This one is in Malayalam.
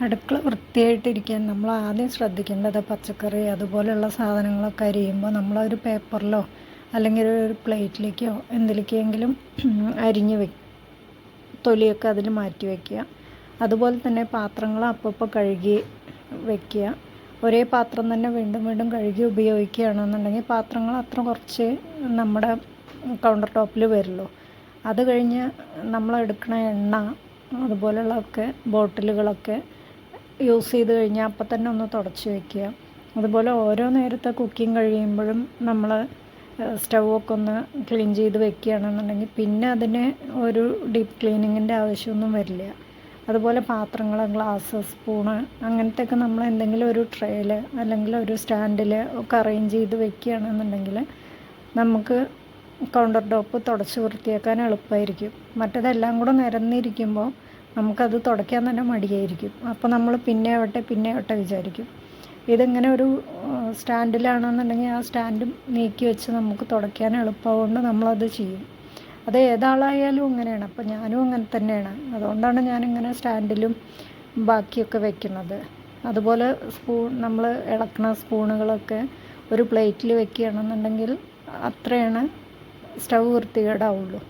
അടുക്കള വൃത്തിയായിട്ടിരിക്കാൻ നമ്മൾ ആദ്യം ശ്രദ്ധിക്കേണ്ടത് പച്ചക്കറി അതുപോലെയുള്ള സാധനങ്ങളൊക്കെ അരിയുമ്പോൾ നമ്മളൊരു പേപ്പറിലോ അല്ലെങ്കിൽ ഒരു പ്ലേറ്റിലേക്കോ എന്തിലേക്കെങ്കിലും അരിഞ്ഞ് തൊലിയൊക്കെ അതിൽ മാറ്റി വയ്ക്കുക. അതുപോലെ തന്നെ പാത്രങ്ങൾ അപ്പോൾ കഴുകി വയ്ക്കുക. ഒരേ പാത്രം തന്നെ വീണ്ടും വീണ്ടും കഴുകി ഉപയോഗിക്കുകയാണെന്നുണ്ടെങ്കിൽ പാത്രങ്ങൾ അത്ര കുറച്ച് നമ്മുടെ കൗണ്ടർ ടോപ്പിൽ വരുള്ളൂ. അത് കഴിഞ്ഞ് നമ്മളെടുക്കണ എണ്ണ അതുപോലെയുള്ളതൊക്കെ ബോട്ടിലുകളൊക്കെ യൂസ് ചെയ്ത് കഴിഞ്ഞാൽ അപ്പം തന്നെ ഒന്ന് തുടച്ച് വയ്ക്കുക. അതുപോലെ ഓരോ നേരത്തെ കുക്കിംഗ് കഴിയുമ്പോഴും നമ്മൾ സ്റ്റൗവൊക്കെ ഒന്ന് ക്ലീൻ ചെയ്ത് വെക്കുകയാണെന്നുണ്ടെങ്കിൽ പിന്നെ അതിന് ഒരു ഡീപ്പ് ക്ലീനിങ്ങിൻ്റെ ആവശ്യമൊന്നും വരില്ല. അതുപോലെ പാത്രങ്ങൾ, ഗ്ലാസ്, സ്പൂണ് അങ്ങനത്തെയൊക്കെ നമ്മൾ എന്തെങ്കിലും ഒരു ട്രേയിൽ അല്ലെങ്കിൽ ഒരു സ്റ്റാൻഡിൽ ഒക്കെ അറേഞ്ച് ചെയ്ത് വെക്കുകയാണെന്നുണ്ടെങ്കിൽ നമുക്ക് കൗണ്ടർ ടോപ്പ് തുടച്ച് വൃത്തിയാക്കാൻ എളുപ്പമായിരിക്കും. മറ്റതെല്ലാം കൂടെ നിരന്നിരിക്കുമ്പോൾ നമുക്കത് തുടയ്ക്കാൻ തന്നെ മടിയായിരിക്കും. അപ്പോൾ നമ്മൾ പിന്നെ ആവട്ടെ വിചാരിക്കും. ഇതിങ്ങനെ ഒരു സ്റ്റാൻഡിലാണെന്നുണ്ടെങ്കിൽ ആ സ്റ്റാൻഡും നീക്കി വെച്ച് നമുക്ക് തുടയ്ക്കാൻ എളുപ്പമാകൊണ്ട് നമ്മളത് ചെയ്യും. അത് ഏതാളായാലും അങ്ങനെയാണ്. അപ്പോൾ ഞാനും അങ്ങനെ തന്നെയാണ്. അതുകൊണ്ടാണ് ഞാനിങ്ങനെ സ്റ്റാൻഡിലും ബാക്കിയൊക്കെ വെക്കുന്നത്. അതുപോലെ നമ്മൾ ഇളക്കണ സ്പൂണുകളൊക്കെ ഒരു പ്ലേറ്റിൽ വെക്കുകയാണെന്നുണ്ടെങ്കിൽ അത്രയാണ് സ്റ്റൗ വൃത്തികേടാവുള്ളൂ.